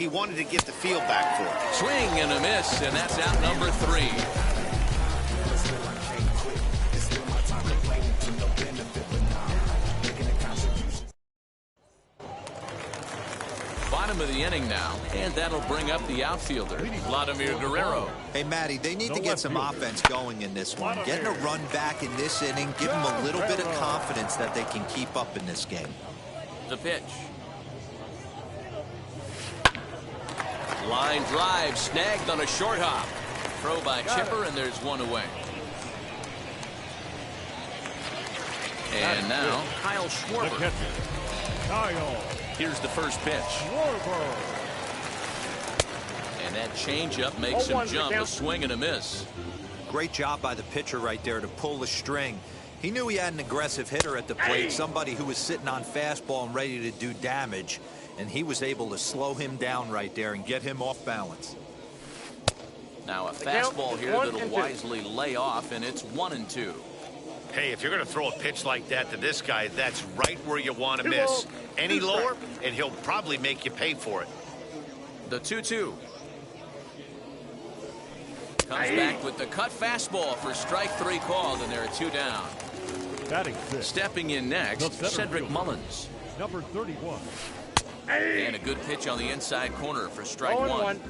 He wanted to get the field back for it. Swing and a miss, and that's out number 3. Bottom of the inning now, and that'll bring up the outfielder, Vladimir Guerrero. Hey, Matty, they need to get some offense going in this one. Getting a run back in this inning, give them a little bit of confidence that they can keep up in this game. The pitch. Line drive snagged on a short hop. Throw by Chipper, and there's one away. And now Kyle Schwarber. Here's the first pitch. And that changeup makes him jump. A swing and a miss. Great job by the pitcher right there to pull the string. He knew he had an aggressive hitter at the plate, somebody who was sitting on fastball and ready to do damage, and he was able to slow him down right there and get him off balance. Now a fastball here that'll wisely lay off, and it's 1-2. Hey, if you're going to throw a pitch like that to this guy, that's right where you want to miss. Any lower, and he'll probably make you pay for it. The 2-2. Comes back with the cut fastball for strike 3 called, and there are 2 down. Stepping in next, Cedric Mullins. Number 31. And a good pitch on the inside corner for strike 1.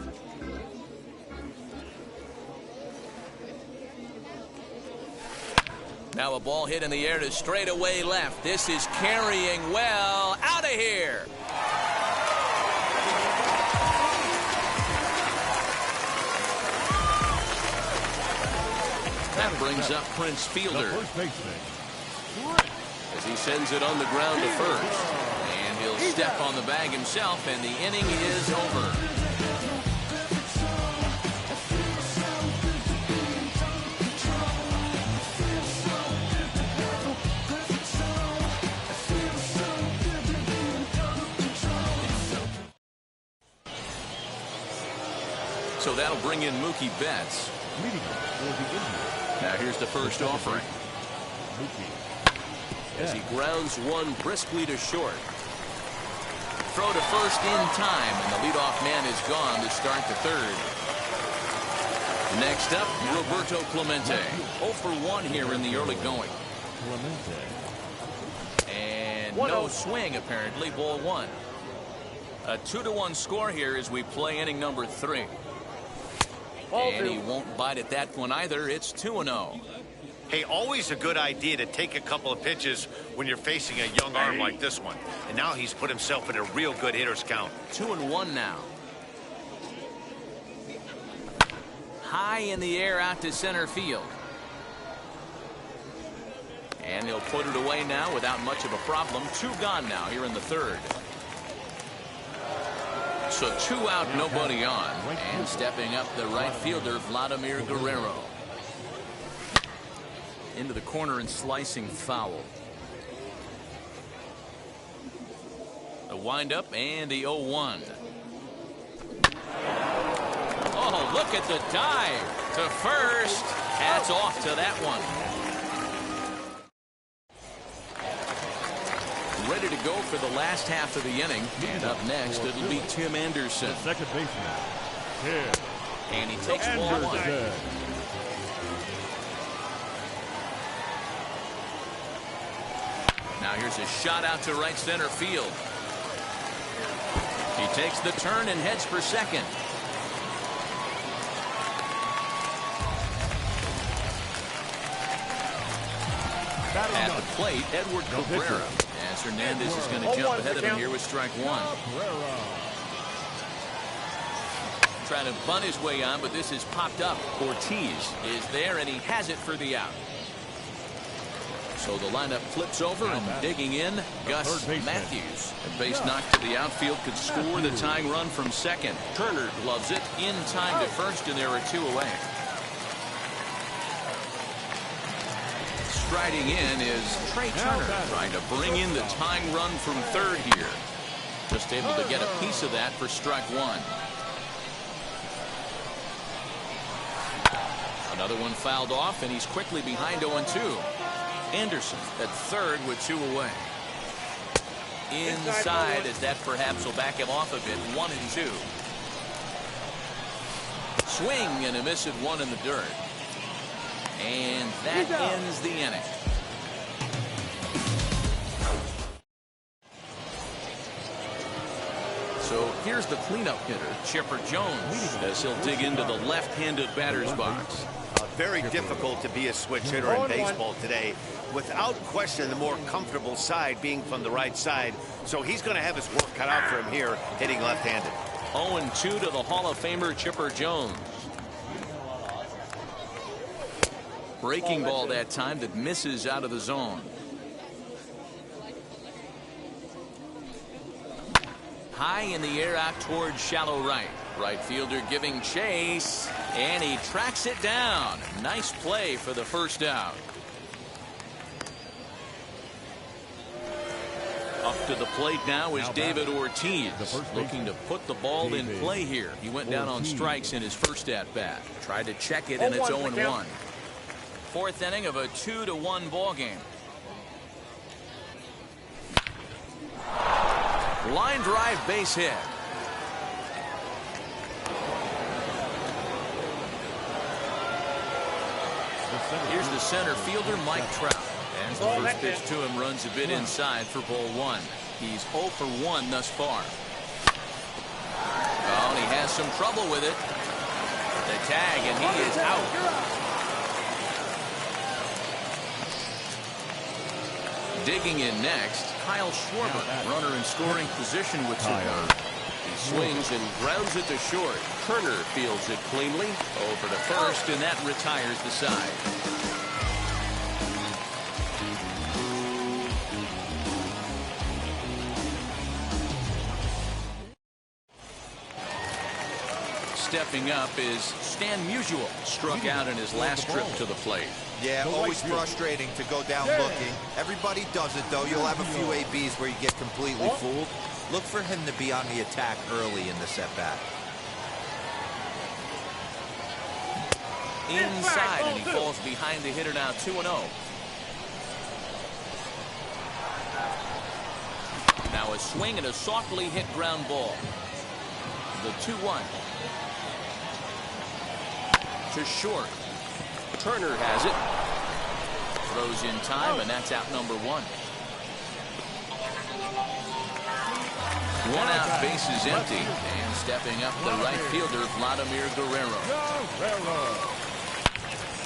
Now a ball hit in the air to straightaway left. This is carrying well. Out of here. That brings up Prince Fielder as he sends it on the ground to first. And he'll step on the bag himself, and the inning is over. So that'll bring in Mookie Betts. Now here's the first offering. As he grounds one briskly to short. Throw to first in time, and the leadoff man is gone to start the third. Next up, Roberto Clemente. 0 for 1 here in the early going. And no swing, apparently. Ball 1. A 2-1 score here as we play inning number 3. And he won't bite at that one either. It's 2-0. Hey, always a good idea to take a couple of pitches when you're facing a young arm like this one. And now he's put himself in a real good hitter's count. 2-1 now. High in the air out to center field. And he'll put it away now without much of a problem. 2 gone now here in the third. So 2 out, nobody on. And stepping up the right fielder, Vladimir Guerrero. Into the corner and slicing foul. The windup and the 0-1. Oh, look at the dive to first. Hats off to that one. Ready to go for the last half of the inning. And up next, it'll be Tim Anderson. Second baseman. And he takes ball 1. Now here's a shot out to right center field. He takes the turn and heads for second. At the plate, Edward Cabrera. As Hernandez is going to jump ahead of him here with strike 1. Trying to bunt his way on, but this is popped up. Ortiz is there, and he has it for the out. So the lineup flips over, and digging in, Gus Matthews. A base knock to the outfield could score the tying run from second. Turner gloves it in time to first, and there are 2 away. Striding in is Trey Turner, trying to bring in the tying run from third here. Just able to get a piece of that for strike 1. Another one fouled off, and he's quickly behind 0-2. Anderson at third with 2 away. Inside, as that perhaps will back him off a bit. 1-2. Swing and a miss at one in the dirt. And that ends the inning. So here's the cleanup hitter, Chipper Jones, as he'll dig into the left-handed batter's box. Very difficult to be a switch hitter in baseball today. Without question, the more comfortable side being from the right side. So he's going to have his work cut out for him here, hitting left-handed. 0-2 to the Hall of Famer Chipper Jones. Breaking ball that time that misses out of the zone. High in the air out towards shallow right. Right fielder giving chase, and he tracks it down. Nice play for the first out. Up to the plate now is David Ortiz, looking to put the ball in play here. He went down on strikes in his first at-bat. Tried to check it, and it's 0-1. Fourth inning of a 2-1 ball game. Line drive base hit. Here's the center fielder, Mike Trout. And the first pitch to him runs a bit inside for ball one. He's 0 for 1 thus far. Oh, and he has some trouble with it. The tag, and he is out. Digging in next, Kyle Schwarber, runner in scoring position with 2 runs. He swings and grounds it to short. Turner fields it cleanly over to first, and that retires the side. Stepping up is Stan Musial. Struck out in his last trip to the plate. Yeah, always frustrating to go down looking. Everybody does it, though. You'll have a few ABs where you get completely fooled. Look for him to be on the attack early in the at-bat. Inside, and he falls behind the hitter now, 2-0. Now a swing and a softly hit ground ball. The 2-1. To short. Turner has it. Throws in time, and that's out number 1. 1 out, base is empty. And stepping up the right fielder, Vladimir Guerrero.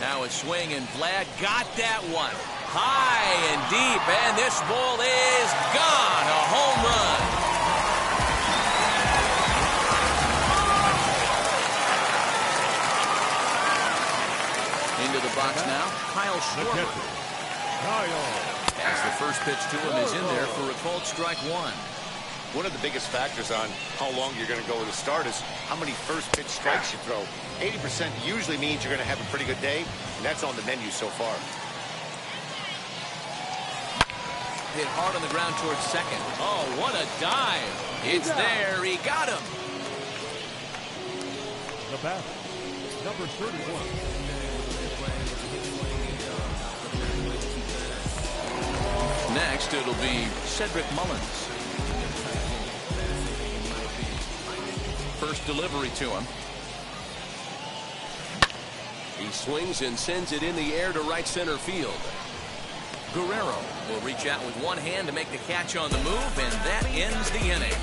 Now a swing, and Vlad got that one. High and deep, and this ball is gone. A home run. Into the box now, Kyle Schwarber. As the first pitch to him is in there for a called strike 1. One of the biggest factors on how long you're going to go with a start is how many first pitch strikes you throw. 80% usually means you're going to have a pretty good day, and that's on the menu so far. Hit hard on the ground towards second. Oh, what a dive. It's there. He got him. The batter, number 31. Next, it'll be Cedric Mullins. First delivery to him. He swings and sends it in the air to right center field. Guerrero will reach out with one hand to make the catch on the move, and that ends the inning.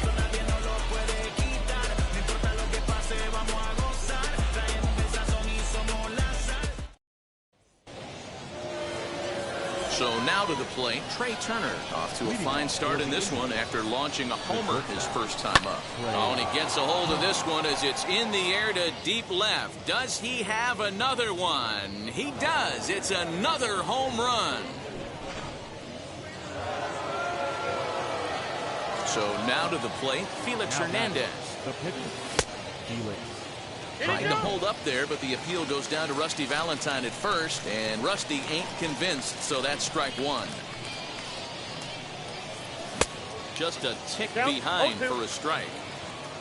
So now to the plate, Trey Turner off to a fine start in this one after launching a homer his first time up. Oh, and he gets a hold of this one as it's in the air to deep left. Does he have another one? He does. It's another home run. So now to the plate, Felix Hernandez. The pitcher, Felix. Trying to hold up there, but the appeal goes down to Rusty Valentine at first, and Rusty ain't convinced, so that's strike 1. Just a tick behind for a strike.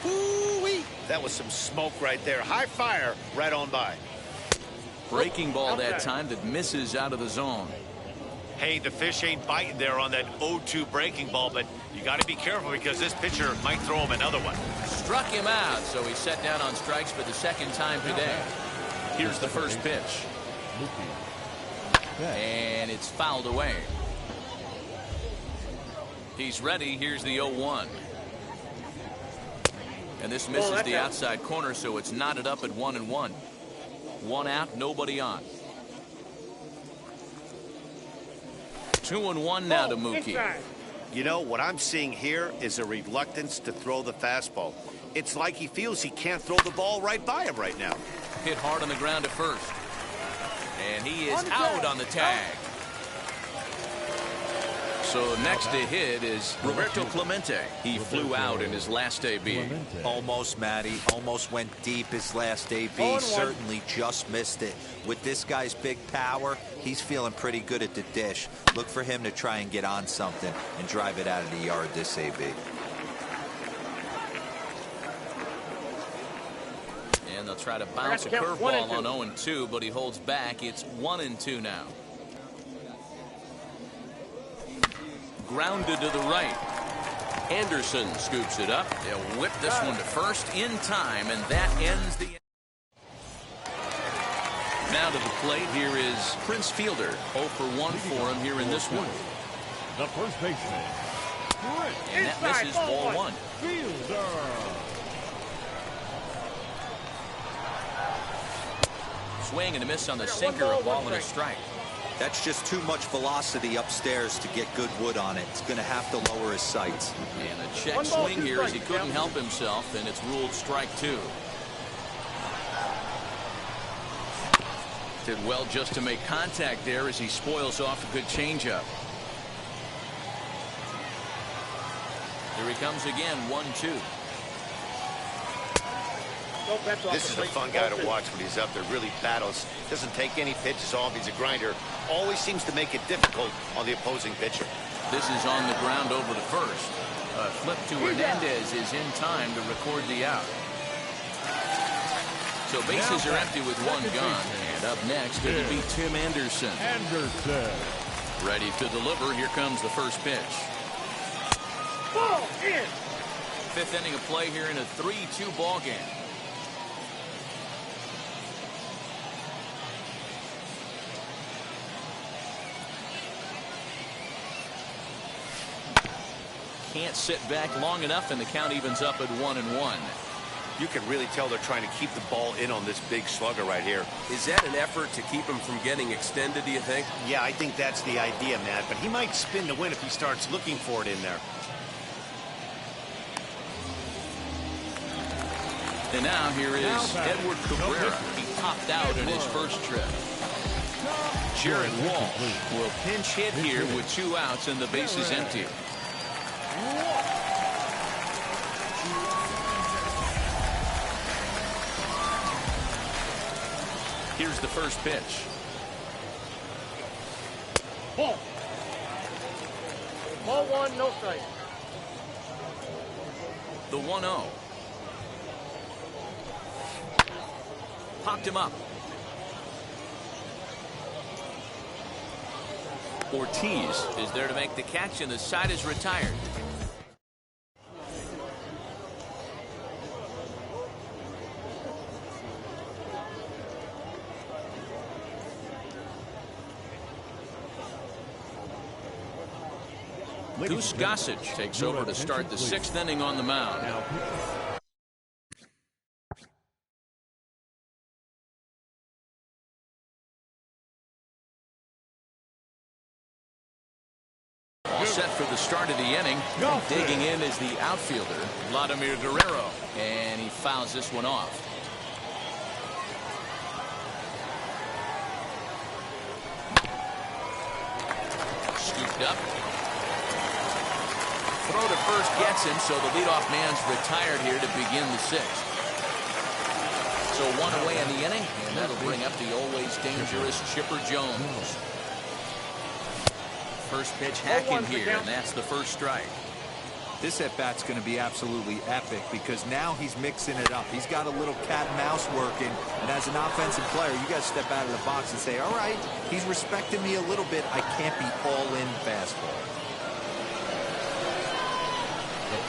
Woo-wee. That was some smoke right there. High fire right on by. Breaking ball that time that misses out of the zone. Hey, the fish ain't biting there on that 0-2 breaking ball, but you got to be careful because this pitcher might throw him another one. Struck him out, so he's set down on strikes for the second time today. Here's the first pitch. And it's fouled away. He's ready. Here's the 0-1. And this misses the outside corner, so it's knotted up at 1-1. One out, nobody on. 2-1 now to Mookie. You know, what I'm seeing here is a reluctance to throw the fastball. It's like he feels he can't throw the ball right by him right now. Hit hard on the ground at first. And he is out on the tag. So next to hit is Roberto Clemente. He flew out in his last AB. Almost, Matty. Almost went deep his last AB. Certainly just missed it. With this guy's big power, he's feeling pretty good at the dish. Look for him to try and get on something and drive it out of the yard this AB. And they'll try to bounce a curveball on 0-2, but he holds back. It's 1-2 now. Grounded to the right. Anderson scoops it up. They'll whip this one to first in time, and that ends the. Now to the plate, here is Prince Fielder. 0 for 1 for him here in this one. The first baseman. And that misses ball 1. Fielder. Swing and a miss on the sinker, a ball and a strike. That's just too much velocity upstairs to get good wood on it. It's going to have to lower his sights. And a check swing here as he couldn't help himself, and it's ruled strike 2. Did well just to make contact there as he spoils off a good changeup. Here he comes again, 1-2. This is a fun guy to watch when he's up there. Really battles. Doesn't take any pitches off. He's a grinder. Always seems to make it difficult on the opposing pitcher. This is on the ground over to first. A flip to Hernandez is in time to record the out. So bases are empty with one gone. And up next, it'll be Tim Anderson. Ready to deliver. Here comes the first pitch. Ball in. 5th inning of play here in a 3-2 ball game. Can't sit back long enough, and the count evens up at 1-1. You can really tell they're trying to keep the ball in on this big slugger right here. Is that an effort to keep him from getting extended, do you think? Yeah, I think that's the idea, Matt. But he might spin to win if he starts looking for it in there. And now here is Edward Cabrera. He popped out in his first trip. Jared Walsh will pinch hit here with 2 outs and the base is empty. Here's the first pitch. Ball. Ball 1, no strike. The 1-0. Popped him up. Ortiz is there to make the catch, and the side is retired. Goose Gossage takes over to start the 6th inning on the mound. All set for the start of the inning. Digging in is the outfielder, Vladimir Guerrero. And he fouls this one off. Scooped up. Throw to first gets him, so the leadoff man's retired here to begin the 6th. So 1 away in the inning, and that'll bring up the always dangerous Chipper Jones. First pitch hacking here, and that's the first strike. This at-bat's going to be absolutely epic because now he's mixing it up. He's got a little cat and mouse working, and as an offensive player, you got to step out of the box and say, all right, he's respecting me a little bit. I can't be all in fastball.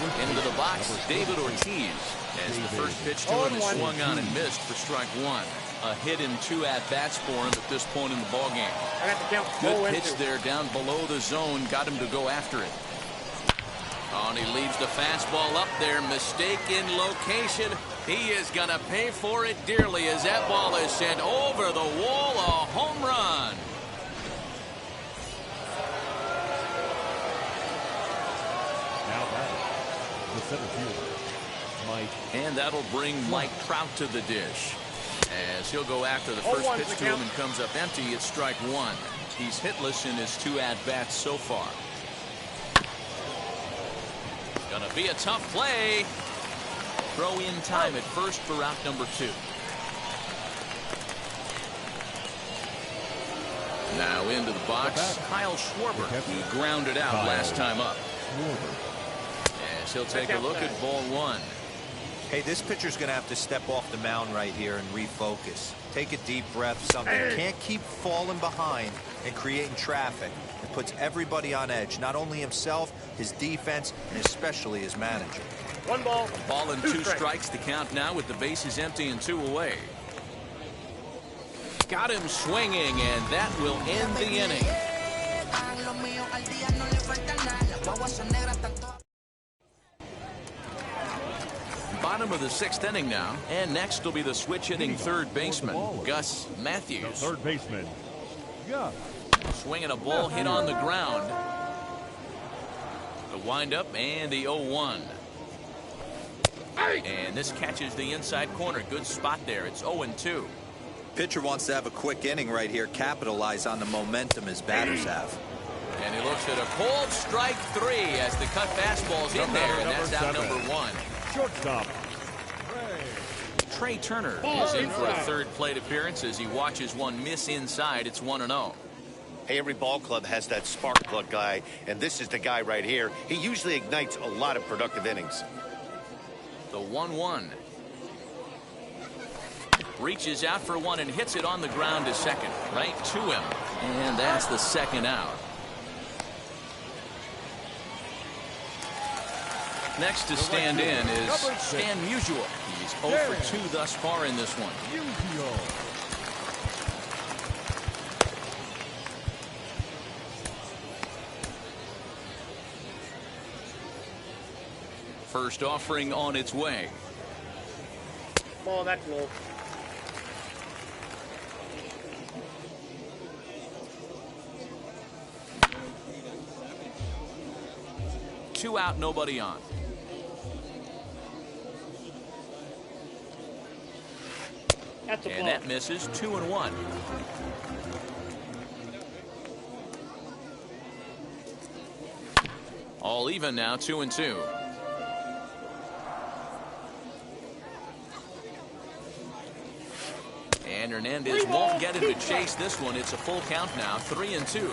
Into the box, David Ortiz. As the first pitch to him is swung on and missed for strike one. A hit in 2 at-bats for him at this point in the ballgame. Good pitch there down below the zone. Got him to go after it. Oh, and he leaves the fastball up there. Mistake in location. He is going to pay for it dearly as that ball is sent over the wall. A home run. Now batting, the center fielder, Mike. And that'll bring Mike Trout to the dish. As he'll go after the first pitch to him and comes up empty. It's strike one. He's hitless in his 2 at-bats so far. Gonna be a tough play. Throw in time at first for out number 2. Now into the box, Kyle Schwarber. He grounded out last time up. As he'll take a look at ball 1. Hey, this pitcher's going to have to step off the mound right here and refocus. Take a deep breath, something. Can't keep falling behind and creating traffic. It puts everybody on edge, not only himself, his defense, and especially his manager. 1 ball. A ball and 2 strikes to count now with the bases empty and 2 away. Got him swinging, and that will end the inning. Bottom of the 6th inning now, and next will be the switch hitting third baseman, Gus Matthews. The third baseman, Gus. Swinging a ball hit on the ground. The windup and the 0-1. And this catches the inside corner. Good spot there. It's 0-2. Pitcher wants to have a quick inning right here, capitalize on the momentum his batters have. And he looks at a cold strike 3 as the cut fastball's in there, and that's out number 1. Shortstop, Trey Turner is in for a third plate appearance as he watches one miss inside. It's 1-0. Hey, every ball club has that spark plug guy, and this is the guy right here. He usually ignites a lot of productive innings. The 1-1. Reaches out for one and hits it on the ground to second. Right to him. And that's the second out. Next to stand in is Stan Musial. He's 0 for 2 thus far in this one. First offering on its way. Ball, that's low. Two out, nobody on. That's a ball. And that misses. 2-1. All even now, 2-2. And Hernandez won't get him to chase this one. It's a full count now, 3-2.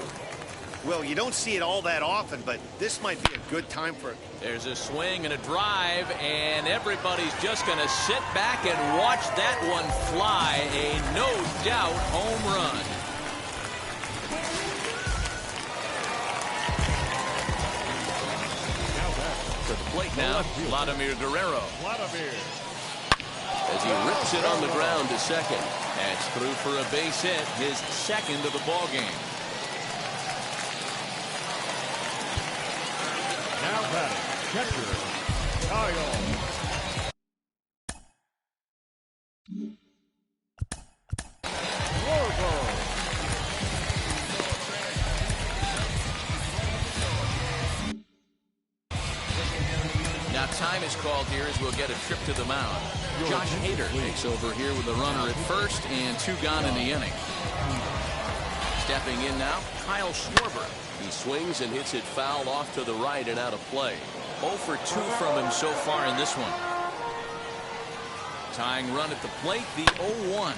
Well, you don't see it all that often, but this might be a good time for it. There's a swing and a drive, and everybody's just going to sit back and watch that one fly. A no-doubt home run. To the plate now, Vladimir Guerrero. As he rips it on the ground to second. That's through for a base hit, his second of the ball game. Now batting, catcher, Kyle. Now time is called here as we'll get a trip to the mound. Josh Hader takes over here with a runner at first and 2 gone in the inning. Stepping in now, Kyle Schwarber. He swings and hits it foul off to the right and out of play. 0 for 2 from him so far in this one. Tying run at the plate, the 0-1.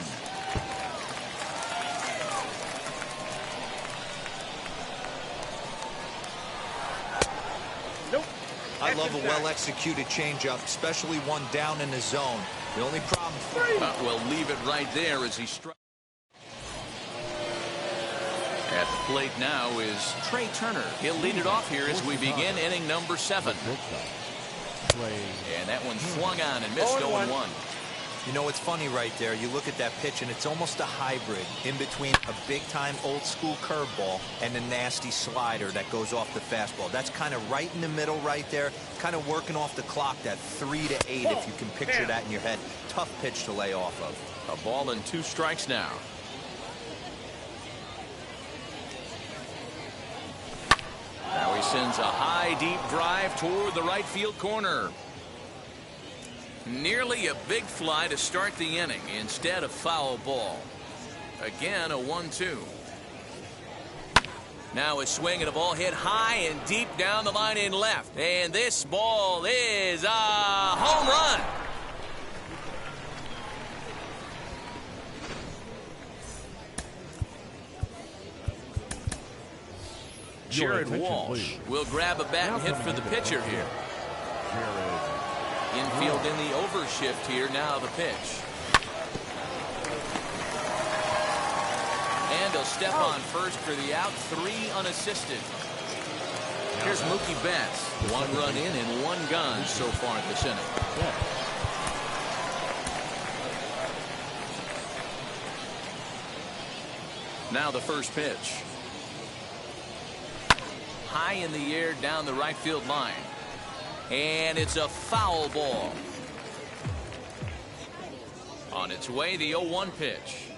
Nope. I love a well-executed changeup, especially one down in the zone. The only problem... We'll leave it right there as he strikes. At the plate now is Trey Turner. He'll lead it off here as we begin inning number 7. And that one swung on and missed 0-1. You know, it's funny right there. You look at that pitch, and it's almost a hybrid in between a big-time old-school curveball and a nasty slider that goes off the fastball. That's kind of right in the middle right there, kind of working off the clock, that 3 to 8, if you can picture that in your head. Tough pitch to lay off of. A ball and 2 strikes now. Now he sends a high, deep drive toward the right field corner. Nearly a big fly to start the inning. Instead, a foul ball. Again, a 1-2. Now a swing and a ball hit high and deep down the line in left. And this ball is a home run. Jared Walsh will grab a bat and hit for the pitcher here. Infield in the overshift here. Now the pitch. And he'll step on first for the out. 3 unassisted. Here's Mookie Betts. 1 run in and 1 gone so far this inning. Now the first pitch. High in the air down the right field line. And it's a foul ball. On its way, the 0-1 pitch.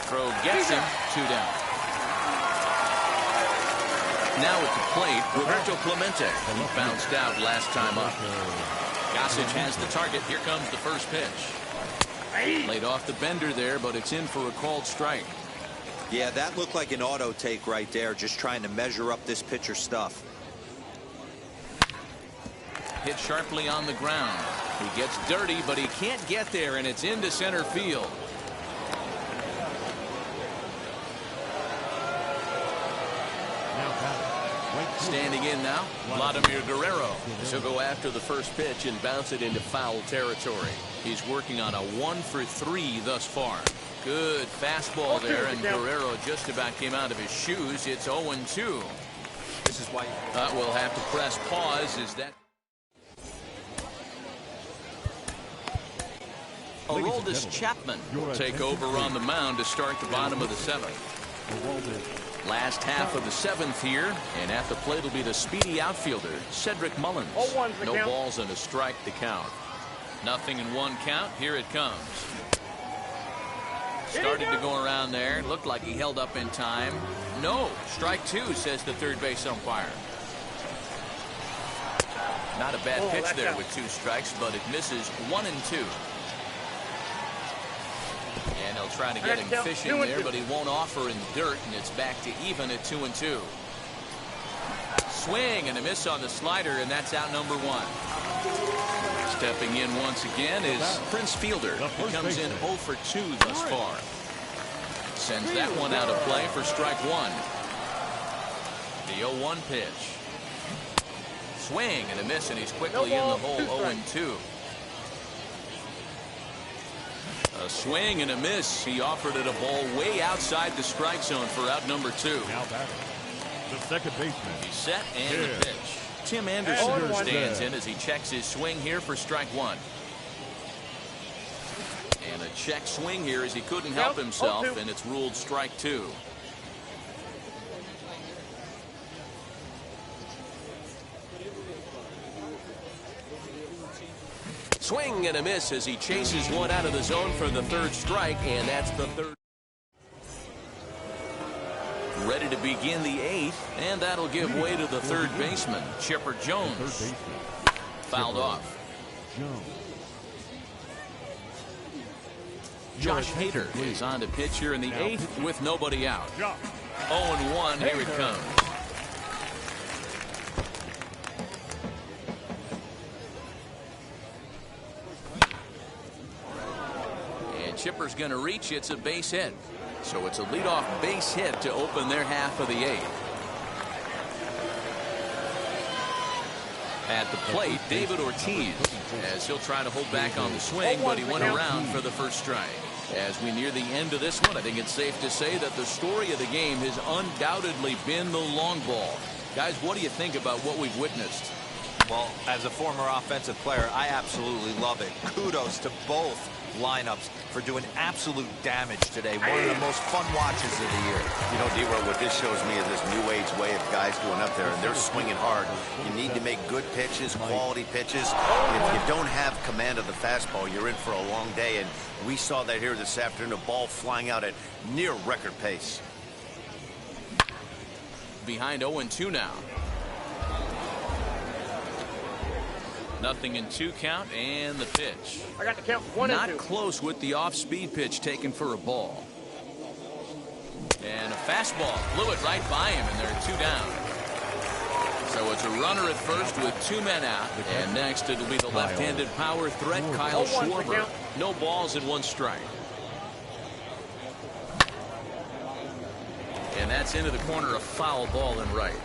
Throw gets him. 2 down. Now at the plate, Roberto Clemente. He bounced out last time up. Gossage has the target. Here comes the first pitch. Laid off the bender there, but it's in for a called strike. Yeah, that looked like an auto take right there, just trying to measure up this pitcher's stuff. Hit sharply on the ground. He gets dirty, but he can't get there, and it's into center field. Standing in now, Vladimir Guerrero. He'll go after the first pitch and bounce it into foul territory. He's working on a 1 for 3 thus far. Good fastball there, and Guerrero just about came out of his shoes. It's 0-2. This is why we'll have to press pause. Is that Aroldis Chapman will take over on the mound to start the bottom of the 7th. Last half of the 7th here, and at the plate will be the speedy outfielder Cedric Mullins. No balls and a strike to count. Nothing in 1 count. Here it comes. Started to go around there. Looked like he held up in time. No. Strike 2, says the third base umpire. Not a bad pitch there with 2 strikes, but it misses 1 and 2. And he'll try to get him fishing there, but he won't offer in the dirt, and it's back to even at 2 and 2. Swing and a miss on the slider, and that's out number 1. Stepping in once again is Prince Fielder. He comes in 0 for 2 thus far. Sends that one out of play for strike 1. The 0-1 pitch. Swing and a miss, and he's quickly in the hole. 0-2. A swing and a miss. He offered it a ball way outside the strike zone for out number 2. Now batting, the second baseman. He's set and the pitch. Tim Anderson stands in as he checks his swing here for strike 1. And a check swing here as he couldn't help himself, and it's ruled strike 2. Swing and a miss as he chases one out of the zone for the 3rd strike, and that's the 3rd. Ready to begin the 8th, and that'll give way to the 3rd baseman, Chipper Jones. Fouled off. Josh Hader is on to pitch here in the 8th with nobody out. 0-1, here it comes. And Chipper's going to reach. It's a base hit. So it's a leadoff base hit to open their half of the 8th. At the plate, David Ortiz, as he'll try to hold back on the swing, but he went around for the 1st strike. As we near the end of this one, I think it's safe to say that the story of the game has undoubtedly been the long ball. Guys, what do you think about what we've witnessed? Well, as a former offensive player, I absolutely love it. Kudos to both lineups for doing absolute damage today. One of the most fun watches of the year. You know, D-Roll, what this shows me is this new age way of guys going up there, and they're swinging hard. You need to make good pitches, quality pitches. And if you don't have command of the fastball, you're in for a long day, and we saw that here this afternoon, a ball flying out at near record pace. Behind 0-2 now. 0-2 count, and the pitch. I got the count 1-2. Not close with the off-speed pitch taken for a ball. And a fastball blew it right by him, and there are 2 down. So it's a runner at first with 2 men out. And next it'll be the left-handed power threat, Kyle Schwarber. No balls and 1 strike. And that's into the corner, a foul ball and right.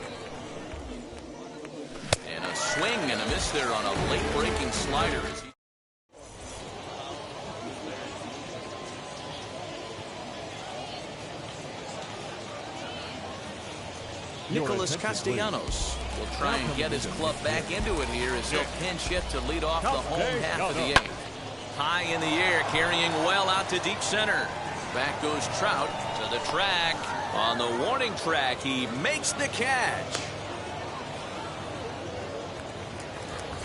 And a swing and a miss there on a late-breaking slider. Nicholas Castellanos will try and get his club back into it here as he'll pinch hit to lead off the home half of the 8th. High in the air, carrying well out to deep center. Back goes Trout to the track. On the warning track, he makes the catch.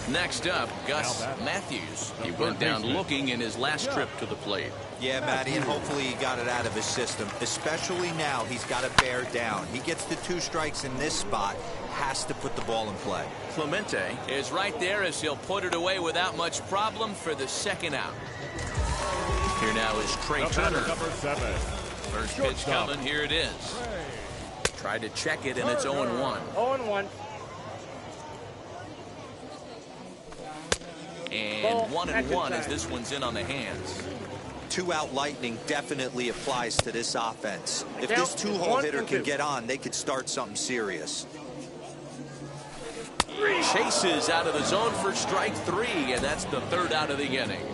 Next up, Gus Matthews. He went down looking in his last trip to the plate. Yeah, Matty, and hopefully he got it out of his system. Especially now, he's got to bear down. He gets the 2 strikes in this spot, has to put the ball in play. Clemente is right there as he'll put it away without much problem for the 2nd out. Here now is Trey Turner. Number 7. First pitch coming, here it is. Tried to check it, and it's 0-1. 0-1. And 1-1 as this one's in on the hands. 2-out lightning definitely applies to this offense. If this 2-hole hitter can get on, they could start something serious. Chases out of the zone for strike 3, and that's the 3rd out of the inning.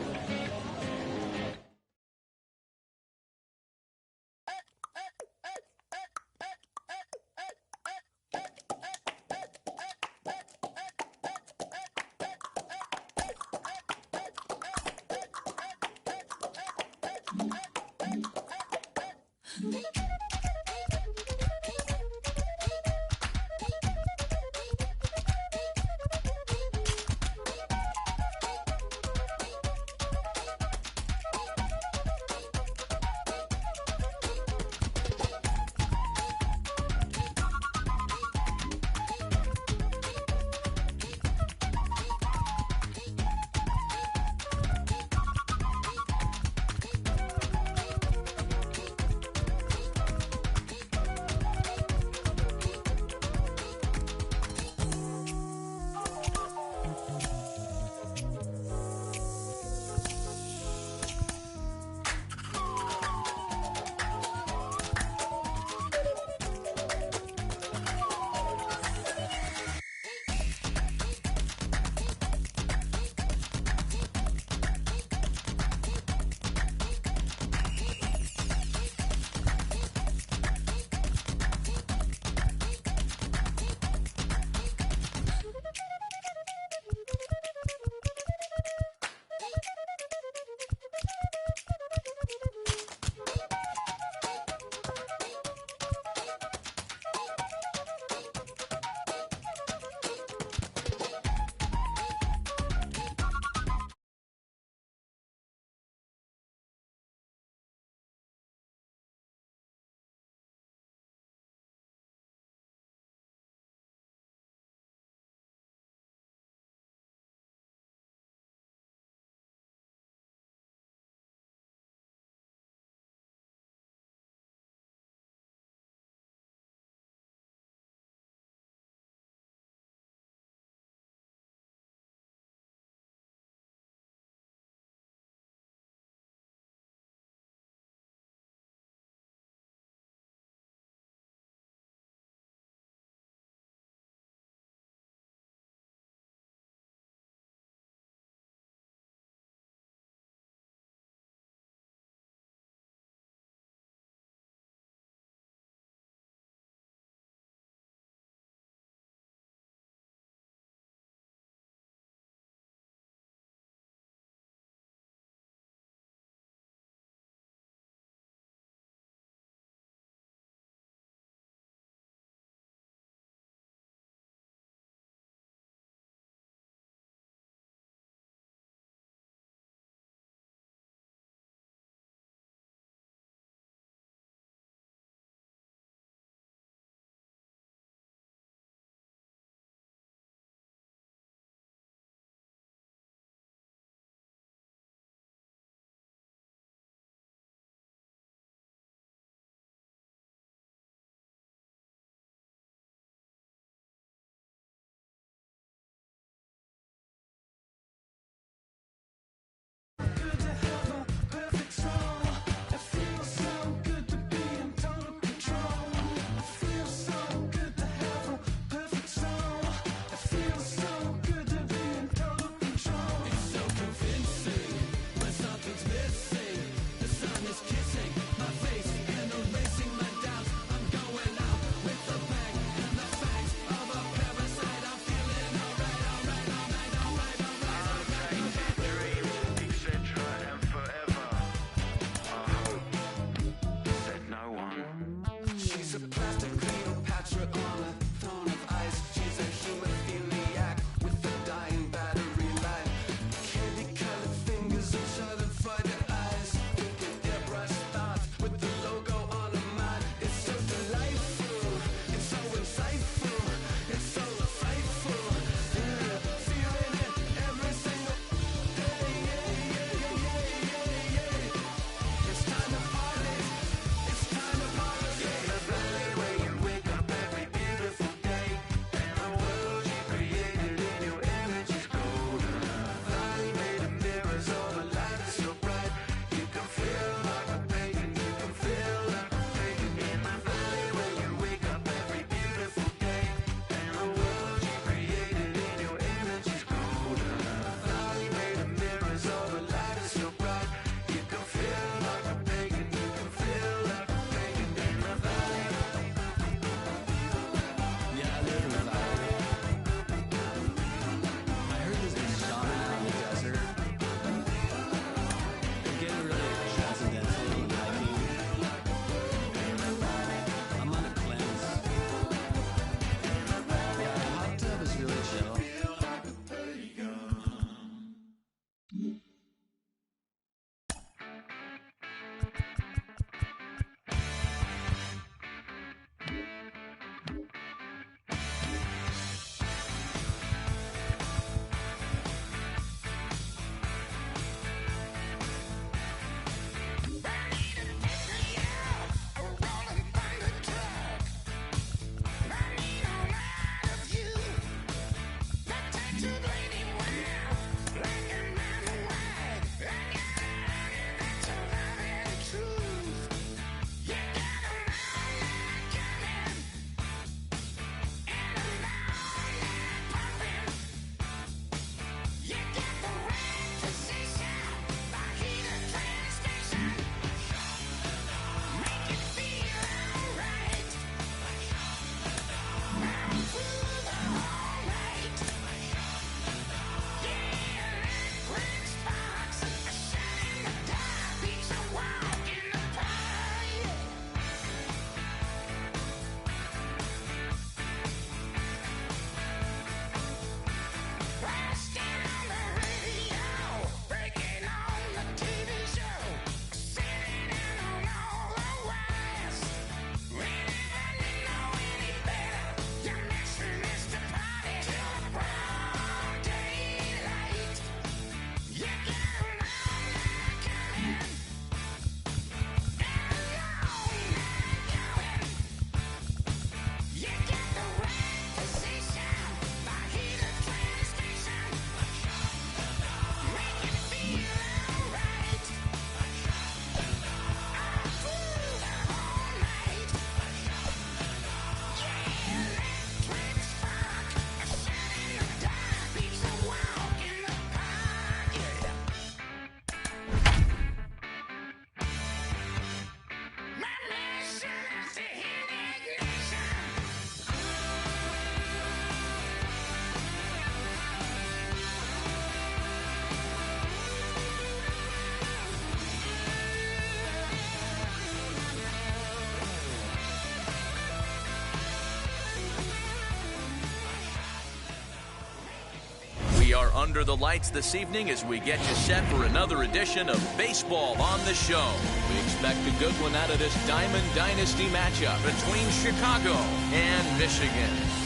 We are under the lights this evening as we get you set for another edition of Baseball on the Show. We expect a good one out of this Diamond Dynasty matchup between Chicago and Michigan.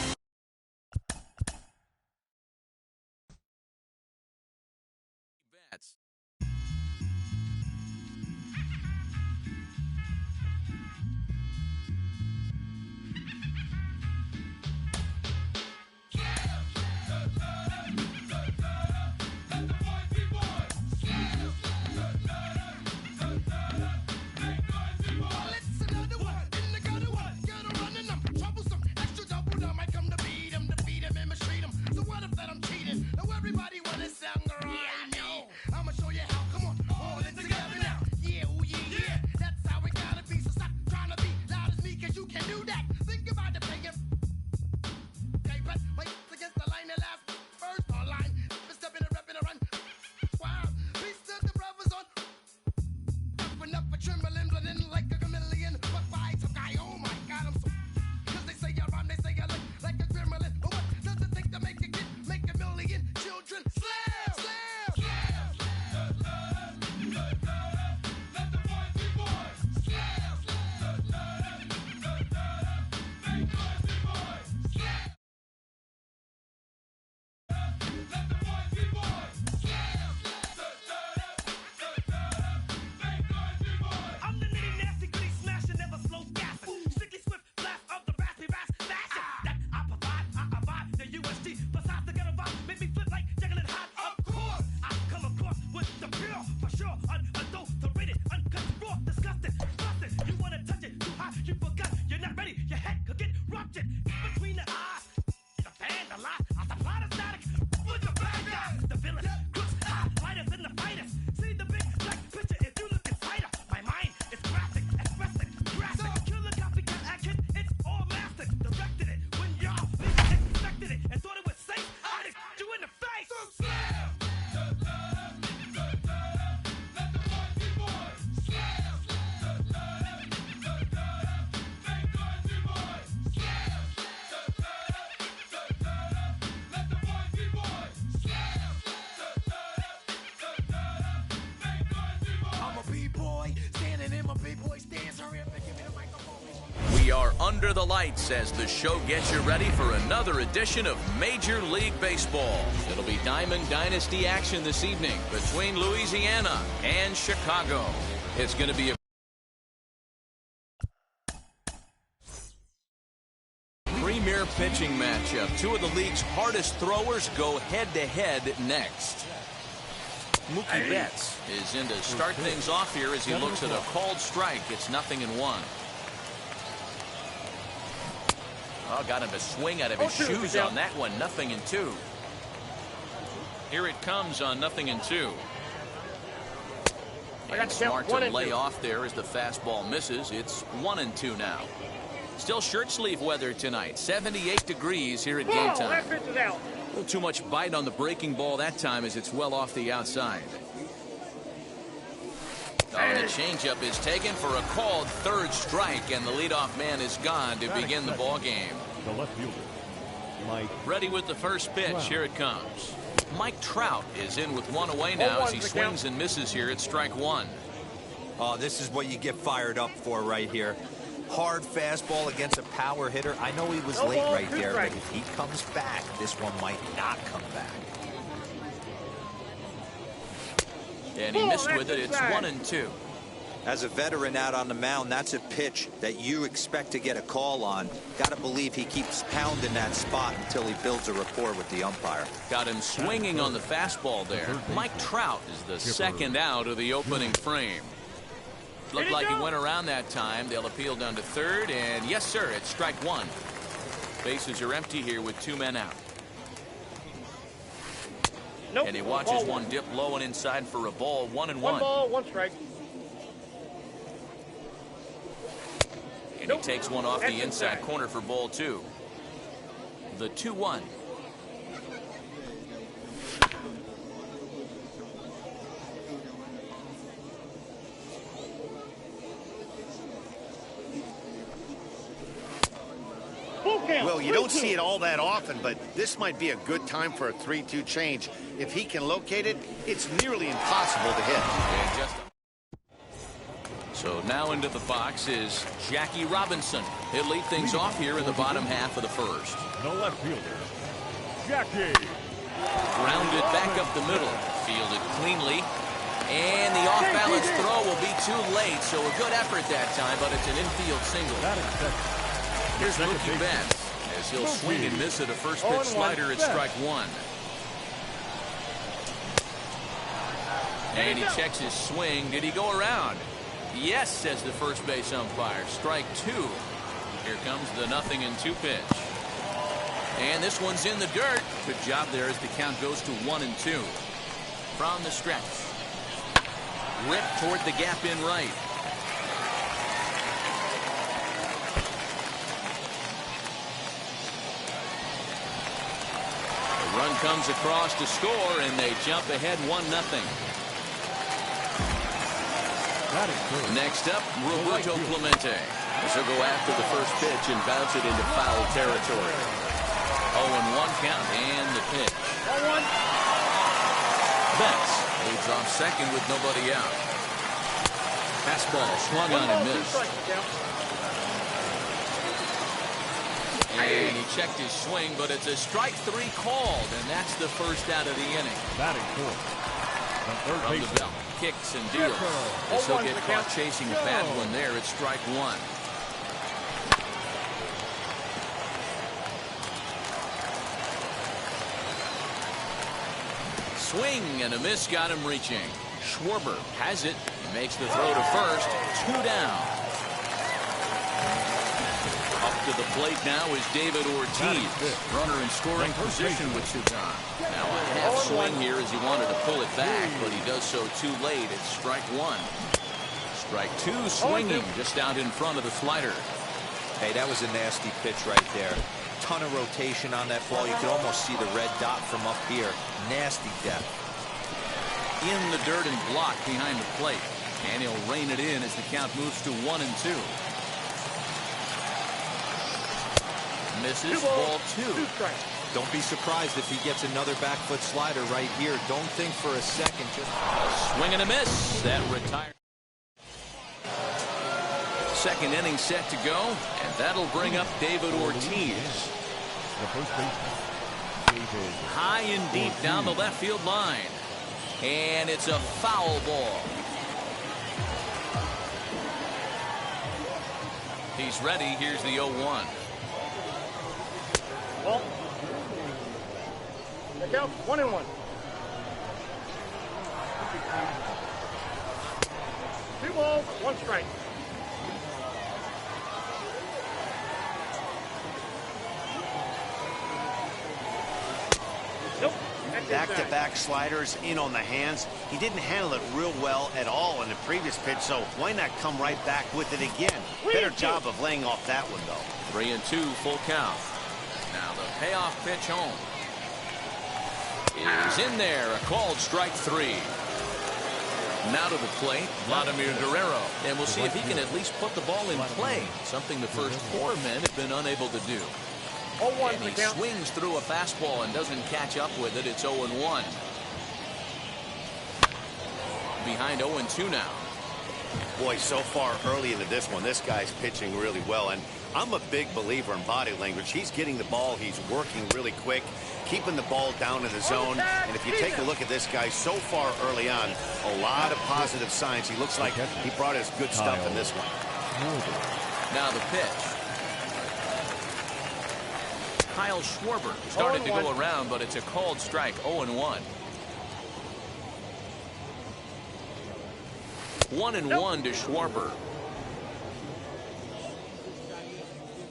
We are under the lights as the show gets you ready for another edition of Major League Baseball. It'll be Diamond Dynasty action this evening between Louisiana and Chicago. It's going to be a premier pitching matchup. Two of the league's hardest throwers go head-to-head next. Mookie Betts is in to start things off here as he looks at a called strike. It's 0-1. Oh, got him to swing out of his shoes on that one. 0-2. Here it comes on 0-2. And smart to lay off there as the fastball misses. It's 1-2 now. Still shirt sleeve weather tonight. 78 degrees here at game time. A little too much bite on the breaking ball that time as it's well off the outside. Oh, the changeup is taken for a called third strike, and the leadoff man is gone to begin the ball game. The left fielder, Mike. Ready with the first pitch. Here it comes. Mike Trout is in with one away now as he swings and misses here at strike one. Oh, this is what you get fired up for right here. Hard fastball against a power hitter. I know he was late right there, but if he comes back, this one might not come back. And he missed with it. It's 1-2. As a veteran out on the mound, that's a pitch that you expect to get a call on. Got to believe he keeps pounding that spot until he builds a rapport with the umpire. Got him swinging on the fastball there. Mike Trout is the second out of the opening frame. Looked like he went around that time. They'll appeal down to third, and yes, sir, it's strike one. Bases are empty here with two men out. Nope. And he watches one dip low and inside for a ball. 1-1. 1 ball, 1 strike. And he takes one off the inside corner for ball two. The 2-1. Well, you don't see it all that often, but this might be a good time for a 3-2 change. If he can locate it, it's nearly impossible to hit. So now into the box is Jackie Robinson. He'll lead things off here in the bottom half of the first. The left fielder, Jackie. Grounded back up the middle. Fielded cleanly. And the off-balance throw will be too late, so a good effort that time, but it's an infield single. Here's Mookie Betts as he'll swing and miss at a first pitch slider at strike one. And he checks his swing. Did he go around? Yes, says the first base umpire. Strike two. Here comes the 0-2 pitch. And this one's in the dirt. Good job there as the count goes to 1-2. From the stretch. Ripped toward the gap in right. The run comes across to score, and they jump ahead 1-0. Next up, Roberto Clemente. He'll go after the first pitch and bounce it into foul territory. 0-1 count and the pitch. 1-1. Betts leads off second with nobody out. Fastball swung on and missed. And he checked his swing, but it's a strike three called, and that's the first out of the inning. Batting fourth. From the belt, kicks and deals. As he'll get caught chasing a bad one there. It's strike one. Swing and a miss got him reaching. Schwarber has it. He makes the throw to first. 2 down. Up to the plate now is David Ortiz. Runner in scoring position with 2 gone. Now a half swing here as he wanted to pull it back, but he does so too late. It's strike one. Strike two swinging just out in front of the slider. Hey, that was a nasty pitch right there. Ton of rotation on that ball. You can almost see the red dot from up here. Nasty depth. In the dirt and blocked behind the plate. And he'll rein it in as the count moves to 1-2. Misses ball two. Don't be surprised if he gets another back foot slider right here. Don't think for a second. Just swing and a miss. That retired. Second inning set to go, and that'll bring up David Ortiz. The first baseman, David high and deep Ortiz. down the left field line. And it's a foul ball. He's ready. Here's the 0-1. Ball. The count, 1-1. 2 balls, 1 strike. Nope. Back-to-back sliders in on the hands. He didn't handle it real well at all in the previous pitch, so why not come right back with it again? Better job of laying off that one, though. 3-2, full count. Now the payoff pitch home is in there. A called strike 3. Now to the plate, Vladimir Guerrero. And we'll see if he can at least put the ball in play, something the first 4 men have been unable to do. 0-1 And he swings through a fastball and doesn't catch up with it. It's 0-1. Behind 0-2 now. Boy, so far early into this one, this guy's pitching really well. And I'm a big believer in body language. He's getting the ball. He's working really quick, keeping the ball down in the zone. And if you take a look at this guy so far early on, a lot of positive signs. He looks like he brought his good stuff in this one. Now the pitch. Kyle Schwarber started to go around, but it's a called strike. 0-1. 1-1 to Schwarber.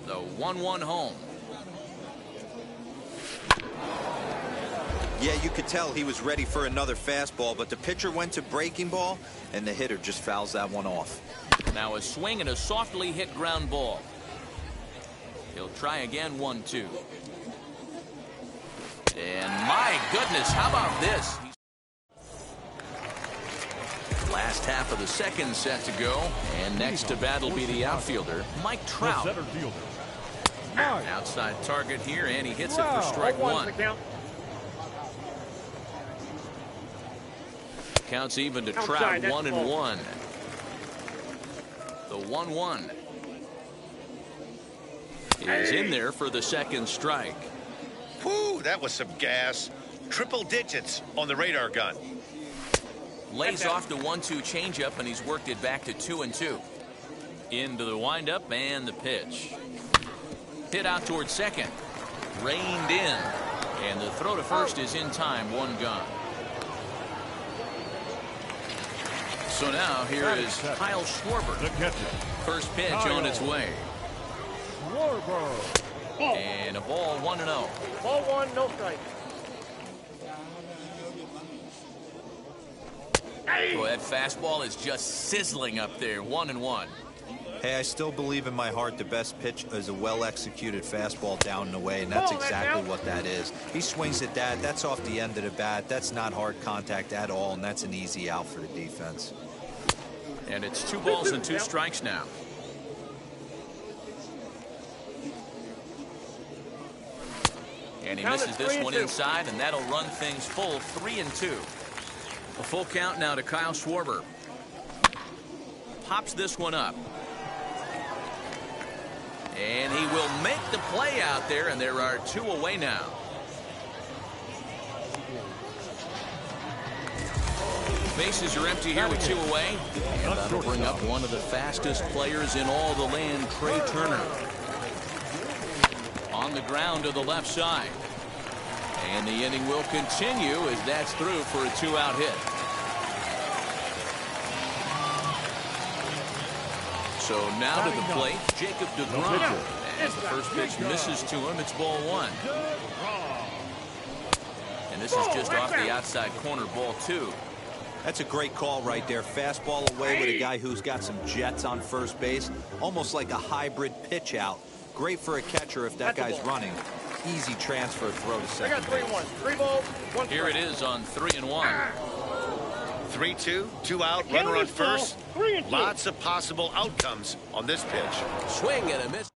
The 1-1 home. Yeah, you could tell he was ready for another fastball, but the pitcher went to breaking ball, and the hitter just fouls that one off. Now a swing and a softly hit ground ball. He'll try again. 1-2. And my goodness, how about this? Last half of the second set to go, and next to bat will be the outfielder, Mike Trout. Center fielder. Outside target here, and he hits it for strike 1. Counts even to Trout. 1-1. The 1-1 is in there for the second strike. Whew, that was some gas. Triple digits on the radar gun. Lays off the 1-2 changeup, and he's worked it back to 2-2. Into the windup and the pitch. Hit out towards second. Reined in. And the throw to first is in time. 1 gone. So now here is Kyle Schwarber. The catcher. First pitch on its way. Schwarber. And a ball 1-0. Ball 1, no strike. Boy, that fastball is just sizzling up there. 1-1. Hey, I still believe in my heart the best pitch is a well-executed fastball down and away, and that's exactly what that is. He swings at that. That's off the end of the bat. That's not hard contact at all, and that's an easy out for the defense. And it's 2 balls and 2 strikes now. And he misses this one inside, and that'll run things full. 3-2. A full count now to Kyle Schwarber. Pops this one up. And he will make the play out there, and there are 2 away now. Bases are empty here with 2 away. And that'll bring up one of the fastest players in all the land, Trey Turner. On the ground to the left side. And the inning will continue as that's through for a 2-out hit. So now to the plate, Jacob deGrom. As the first pitch misses to him, it's ball 1. And this is just off the outside corner, ball 2. That's a great call right there. Fastball away with a guy who's got some jets on first base. Almost like a hybrid pitch out. Great for a catcher if that guy's running. Easy transfer throw to second. I got 3-1. 3 balls, 1 strike. Here it is on 3-1. 3-2, 2 out, runner on first. Lots of possible outcomes on this pitch. Swing and a miss.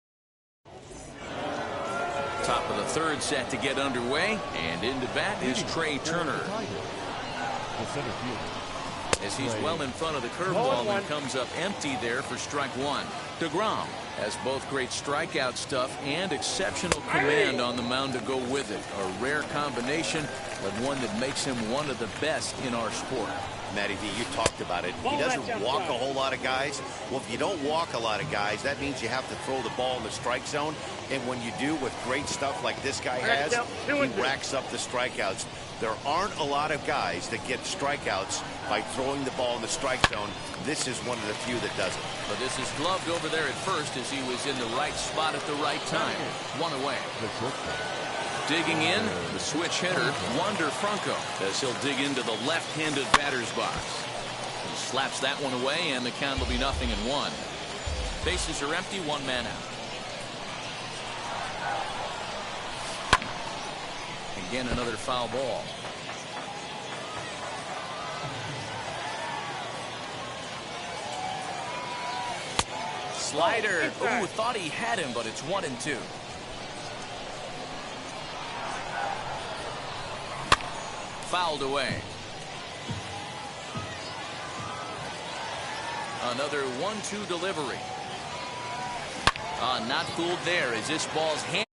Top of the third set to get underway, and into bat is Trey Turner. The center fielder. As he's well in front of the curveball and comes up empty there for strike 1. deGrom has both great strikeout stuff and exceptional command on the mound to go with it. A rare combination, but one that makes him one of the best in our sport. Matty V, you talked about it. He doesn't walk a whole lot of guys. Well, if you don't walk a lot of guys, that means you have to throw the ball in the strike zone. And when you do, with great stuff like this guy has, he racks up the strikeouts. There aren't a lot of guys that get strikeouts by throwing the ball in the strike zone. This is one of the few that does it. But this is gloved over there at first as he was in the right spot at the right time. One away. Digging in, the switch hitter, Wander Franco, as he'll dig into the left-handed batter's box. He slaps that one away, and the count will be 0-1. Bases are empty, one man out. Again, another foul ball. Slider. Ooh, thought he had him, but it's 1-2. Fouled away. Another 1-2 delivery. Not fooled there as this ball's hand.